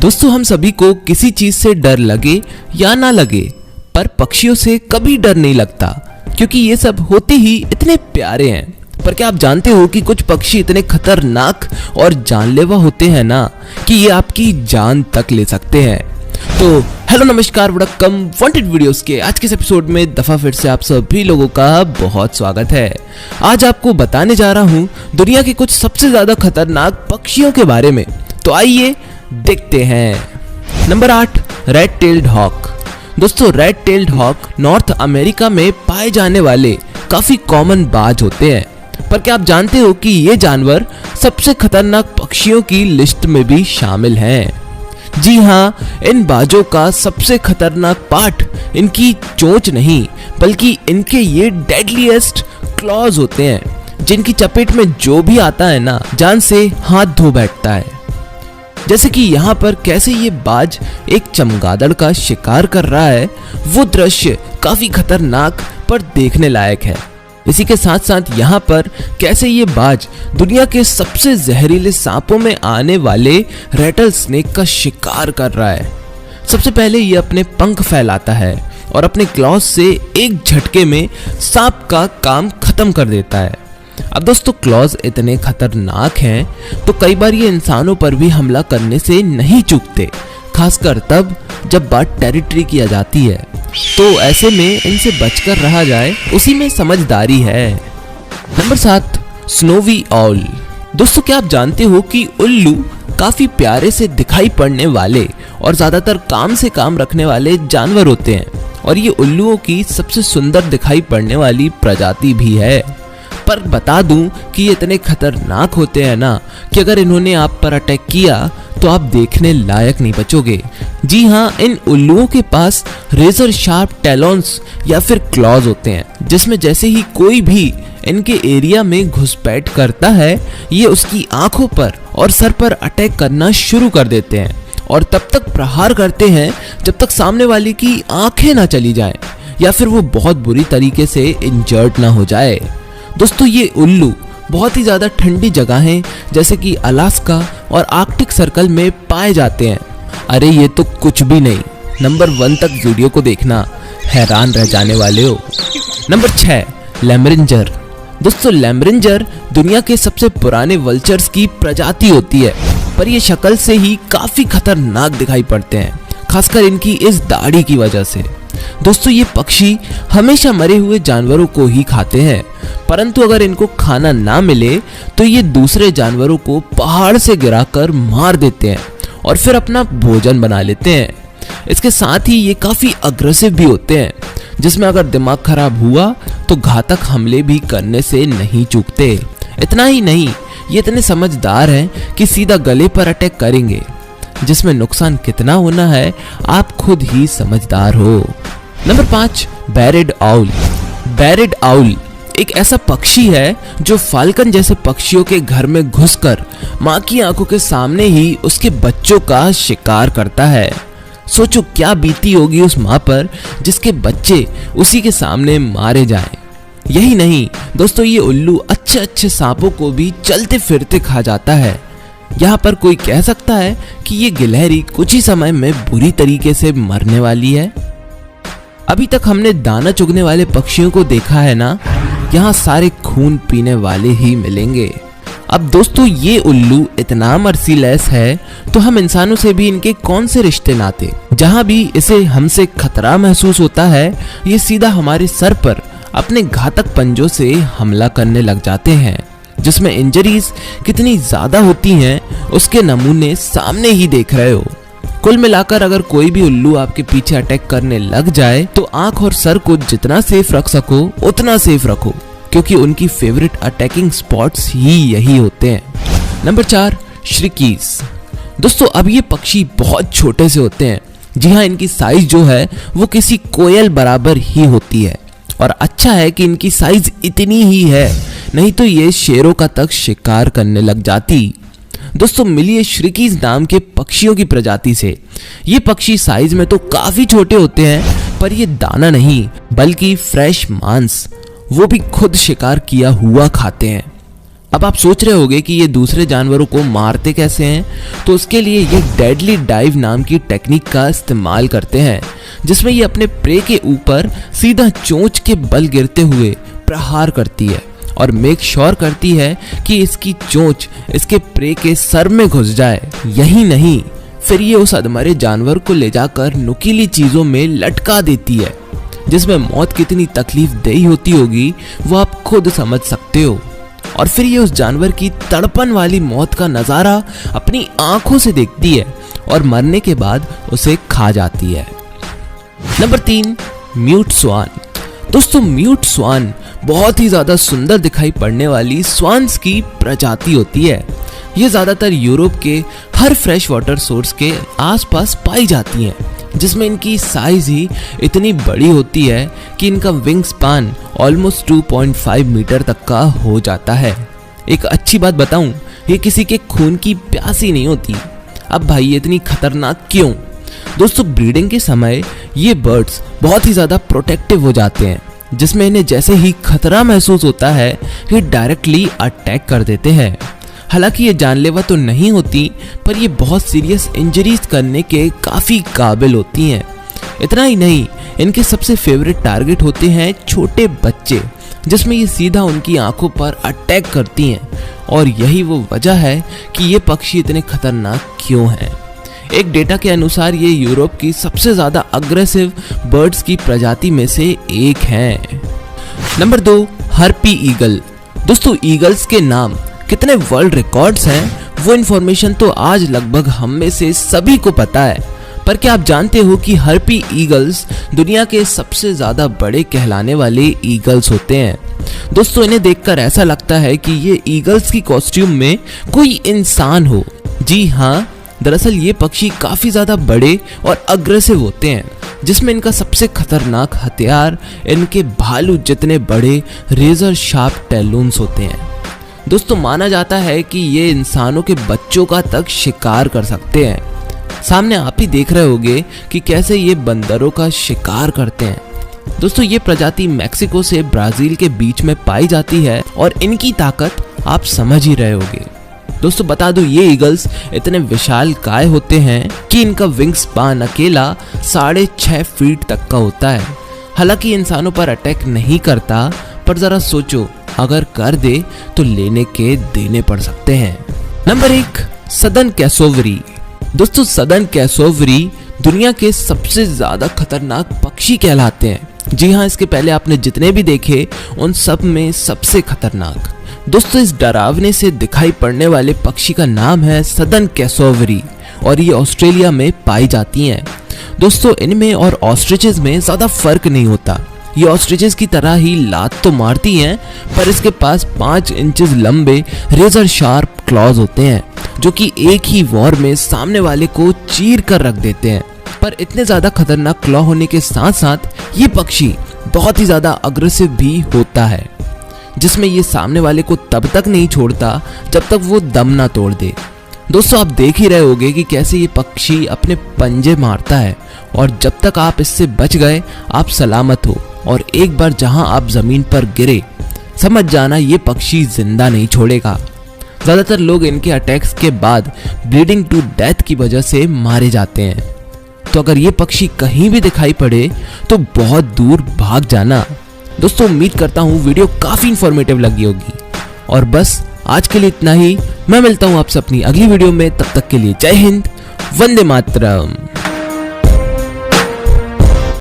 दोस्तों हम सभी को किसी चीज से डर लगे या ना लगे, पर पक्षियों से कभी डर नहीं लगता क्योंकि ये सब होते ही इतने प्यारे हैं। पर क्या आप जानते हो कि कुछ पक्षी इतने खतरनाक और जानलेवा होते हैं ना कि ये आपकी जान तक ले सकते हैं। तो हेलो नमस्कार वड़क्कम, वांटेड वीडियोस के आज के इस एपिसोड में दफा फिर से आप सभी लोगों का बहुत स्वागत है। आज आपको बताने जा रहा हूँ दुनिया के कुछ सबसे ज्यादा खतरनाक पक्षियों के बारे में। तो आइए देखते हैं। Number 8, red tailed hawk. दोस्तों red tailed hawk North America में पाए जाने वाले काफी कॉमन बाज होते हैं। पर क्या आप जानते हो कि ये जानवर सबसे खतरनाक पक्षियों की लिस्ट में भी शामिल हैं? जी हाँ, इन बाजों का सबसे खतरनाक पार्ट इनकी चोंच नहीं बल्कि इनके ये डेडलीएस्ट क्लॉज होते हैं, जिनकी चपेट में जो भी आता है ना जान से हाथ धो बैठता है। जैसे कि यहाँ पर कैसे ये बाज एक चमगादड़ का शिकार कर रहा है, वो दृश्य काफी खतरनाक पर देखने लायक है। इसी के साथ साथ यहाँ पर कैसे ये बाज दुनिया के सबसे जहरीले सांपों में आने वाले रेटल स्नेक का शिकार कर रहा है। सबसे पहले ये अपने पंख फैलाता है और अपने क्लॉज से एक झटके में सांप का काम खत्म कर देता है। अब दोस्तों क्लॉज इतने खतरनाक हैं तो कई बार ये इंसानों पर भी हमला करने से नहीं चूकते, खासकर तब जब बात टेरिटरी की आ जाती है। तो ऐसे में इनसे बचकर रहा जाए, उसी में समझदारी है। Number 7, snowy all. दोस्तों क्या आप जानते हो कि उल्लू काफी प्यारे से दिखाई पड़ने वाले और ज्यादातर काम से काम रखने वाले जानवर होते हैं, और ये उल्लुओं की सबसे सुंदर दिखाई पड़ने वाली प्रजाति भी है। पर बता दूं कि ये इतने खतरनाक होते हैं ना कि अगर इन्होंने आप पर अटैक किया तो आप देखने लायक नहीं बचोगे। जी हाँ, इन उल्लुओं के पास रेजर शार्प टैलॉन्स या फिर क्लॉज होते हैं, जिसमें जैसे ही कोई भी इनके एरिया में घुसपैठ करता है, ये उसकी आंखों पर और सर पर अटैक करना शुरू कर देते हैं और तब तक प्रहार करते हैं जब तक सामने वाले की आंखें ना चली जाएं या फिर वो बहुत बुरी तरीके से इंजर्ड ना हो जाए। दोस्तों ये उल्लू बहुत ही ज्यादा ठंडी जगहें जैसे कि अलास्का और आर्कटिक सर्कल में पाए जाते हैं। अरे ये तो कुछ भी नहीं, नंबर 1 तक वीडियो को देखना, हैरान रह जाने वाले हो। नंबर 6, लैमरिंजर। दोस्तों लैमरिंजर दुनिया के सबसे पुराने वल्चर्स की प्रजाति होती है, पर ये शक्ल से ही काफी खतरनाक दिखाई पड़ते हैं, खासकर इनकी इस दाढ़ी की वजह से। दोस्तों ये पक्षी हमेशा मरे हुए जानवरों को ही खाते हैं, परंतु अगर इनको खाना ना मिले तो ये दूसरे जानवरों को पहाड़ से गिराकर मार देते हैं और फिर अपना भोजन बना लेते हैं। इसके साथ ही ये काफी अग्रेसिव भी होते हैं, जिसमें अगर दिमाग खराब हुआ तो घातक हमले भी करने से नहीं चूकते। इतना ही नहीं, ये इतने समझदार हैं कि सीधा गले पर अटैक करेंगे, जिसमें नुकसान कितना होना है आप खुद ही समझदार हो। Number 5, barred owl. Barred owl एक ऐसा पक्षी है जो फाल्कन जैसे पक्षियों के घर में घुसकर माँ की आंखों के सामने ही उसके बच्चों का शिकार करता है। सोचो क्या बीती होगी उस माँ पर जिसके बच्चे उसी के सामने मारे जाएं। यही नहीं दोस्तों, ये उल्लू अच्छे अच्छे सांपों को भी चलते फिरते खा जाता है। यहाँ पर कोई कह सकता है कि ये गिलहरी कुछ ही समय में बुरी तरीके से मरने वाली है। अभी तक हमने दाना चुगने वाले पक्षियों को देखा है ना, यहाँ सारे खून पीने वाले ही मिलेंगे। अब दोस्तों ये उल्लू इतना मर्सीलेस है तो हम इंसानों से भी इनके कौन से रिश्ते नाते। जहाँ भी इसे हमसे खतरा महसूस होता है, ये सीधा हमारे सर पर अपने घातक पंजों से हमला करने लग जाते हैं, जिसमें इंजरीज कितनी ज्यादा होती हैं उसके नमूने सामने ही देख रहे हो। कुल मिलाकर अगर कोई भी उल्लू आपके पीछे अटैक करने लग जाए तो आंख और सर को जितना सेफ रख सको उतना सेफ रखो, क्योंकि उनकी फेवरेट अटैकिंग स्पॉट्स ही यही होते हैं। नंबर 4, श्रिकीज। दोस्तों अब ये पक्षी बहुत छोटे से होते हैं। जी हाँ, इनकी साइज जो है वो किसी कोयल बराबर ही होती है, और अच्छा है कि इनकी साइज इतनी ही है, नहीं तो ये शेरों का तक शिकार करने लग जाती। दोस्तों मिलिए श्रिकीज नाम के पक्षियों की प्रजाति से। ये पक्षी साइज में तो काफी छोटे होते हैं, पर ये दाना नहीं बल्कि फ्रेश मांस, वो भी खुद शिकार किया हुआ खाते हैं। अब आप सोच रहे होंगे कि ये दूसरे जानवरों को मारते कैसे हैं, तो उसके लिए ये डेडली डाइव नाम की टेक्निक का इस्तेमाल करते हैं, जिसमें ये अपने प्रे के ऊपर सीधा चोंच के बल गिरते हुए प्रहार करती है और मेक श्योर करती है कि इसकी चोंच इसके प्रे के सर में घुस जाए। यही नहीं, फिर ये उस अधमरे जानवर को ले जाकर नुकीली चीजों में लटका देती है, जिसमें मौत कितनी तकलीफ देही होती होगी वो आप खुद समझ सकते हो। और फिर ये उस जानवर की तड़पन वाली मौत का नजारा अपनी आंखों से देखती है और मरने के बाद उसे खा जाती है। नंबर 3, म्यूट स्वान। दोस्तों, म्यूट स्वान बहुत ही ज्यादा सुंदर दिखाई पड़ने वाली स्वान्स की प्रजाति होती है। ये ज्यादातर यूरोप के हर फ्रेश वाटर सोर्स के आसपास पाई जाती हैं, जिसमें इनकी साइज ही इतनी बड़ी होती है कि इनका विंग स्पान ऑलमोस्ट 2.5 मीटर तक का हो जाता है। एक अच्छी बात बताऊं, ये किसी के खून की प्यासी नहीं होती। अब भाई ये इतनी खतरनाक क्यों? दोस्तों, ब्रीडिंग के समय ये बर्ड्स बहुत ही ज्यादा प्रोटेक्टिव हो जाते हैं, जिसमें इन्हें जैसे ही खतरा महसूस होता है ये डायरेक्टली अटैक कर देते हैं। हालांकि ये जानलेवा तो नहीं होती, पर ये बहुत सीरियस इंजरीज करने के काफी काबिल होती हैं। इतना ही नहीं, इनके सबसे फेवरेट टारगेट होते हैं छोटे बच्चे, जिसमें ये सीधा उनकी आंखों पर अटैक करती हैं। और यही वो वजह है कि ये पक्षी इतने खतरनाक क्यों हैं। एक डेटा के अनुसार ये यूरोप की सबसे ज्यादा अग्रेसिव बर्ड्स की प्रजाति में से एक हैं। Number 2, harpy eagle. दोस्तों, ईगल्स के नाम कितने वर्ल्ड रिकॉर्ड्स हैं वो इन्फॉर्मेशन तो आज लगभग हम में से सभी को पता है, पर क्या आप जानते हो कि हार्पी ईगल्स दुनिया के सबसे ज्यादा बड़े कहलाने वाले ईगल्स होते हैं। दोस्तों, इन्हें देखकर ऐसा लगता है कि ये ईगल्स की कॉस्ट्यूम में कोई इंसान हो। जी हाँ, दरअसल ये पक्षी काफी ज्यादा बड़े और अग्रेसिव होते हैं, जिसमें इनका सबसे खतरनाक हथियार इनके भालू जितने बड़े रेजर शार्प टैलून्स होते हैं। दोस्तों, माना जाता है कि ये इंसानों के बच्चों का तक शिकार कर सकते हैं। सामने आप ही देख रहे होंगे कि कैसे ये बंदरों का शिकार करते हैं। दोस्तों, ये प्रजाति मैक्सिको से ब्राजील के बीच में पाई जाती है और इनकी ताकत आप समझ ही रहे होंगे। दोस्तों, बता दूं, ये ईगल्स इतने विशाल काय होते हैं कि इनका विंग स्पान अकेला 6.5 फीट तक का होता है। हालांकि इंसानों पर अटैक नहीं करता, पर जरा सोचो, अगर कर दे तो लेने के देने पड़ सकते हैं। Number 1, southern cassowary. दोस्तों, सदर्न कैसोवरी दुनिया के सबसे ज्यादा खतरनाक पक्षी कहलाते हैं। जी हाँ, इसके पहले आपने जितने भी देखे उन सब में सबसे खतरनाक। दोस्तों, इस डरावने से दिखाई पड़ने वाले पक्षी का नाम है सदर्न कैसोवरी और ये ऑस्ट्रेलिया में पाई जाती हैं। दोस्तों, इनमें और ऑस्ट्रिचेस में ज्यादा फर्क नहीं होता। ये ऑस्ट्रिचेस की तरह ही लात तो मारती हैं, पर इसके पास 5 इंचेस लंबे रेजर शार्प क्लॉज होते हैं, जो कि एक ही वॉर में सामने वाले को चीर कर रख देते हैं। पर इतने ज्यादा खतरनाक क्लॉ होने के साथ साथ ये पक्षी बहुत ही ज्यादा अग्रेसिव भी होता है, जिसमें ये सामने वाले को तब तक नहीं छोड़ता जब तक वो दम ना तोड़ दे। दोस्तों, आप देख ही रहे होंगे कि कैसे ये पक्षी अपने पंजे मारता है, और जब तक आप इससे बच गए आप सलामत हो, और एक बार जहां आप जमीन पर गिरे समझ जाना ये पक्षी जिंदा नहीं छोड़ेगा। ज्यादातर लोग इनके अटैक्स के बाद ब्लीडिंग टू डेथ की वजह से मारे जाते हैं। तो अगर ये पक्षी कहीं भी दिखाई पड़े तो बहुत दूर भाग जाना। दोस्तों, उम्मीद करता हूँ वीडियो काफी इंफॉर्मेटिव लगी होगी, और बस आज के लिए इतना ही। मैं मिलता हूँ आपसे अपनी अगली वीडियो में, तब तक के लिए जय हिंद, वंदे मातरम।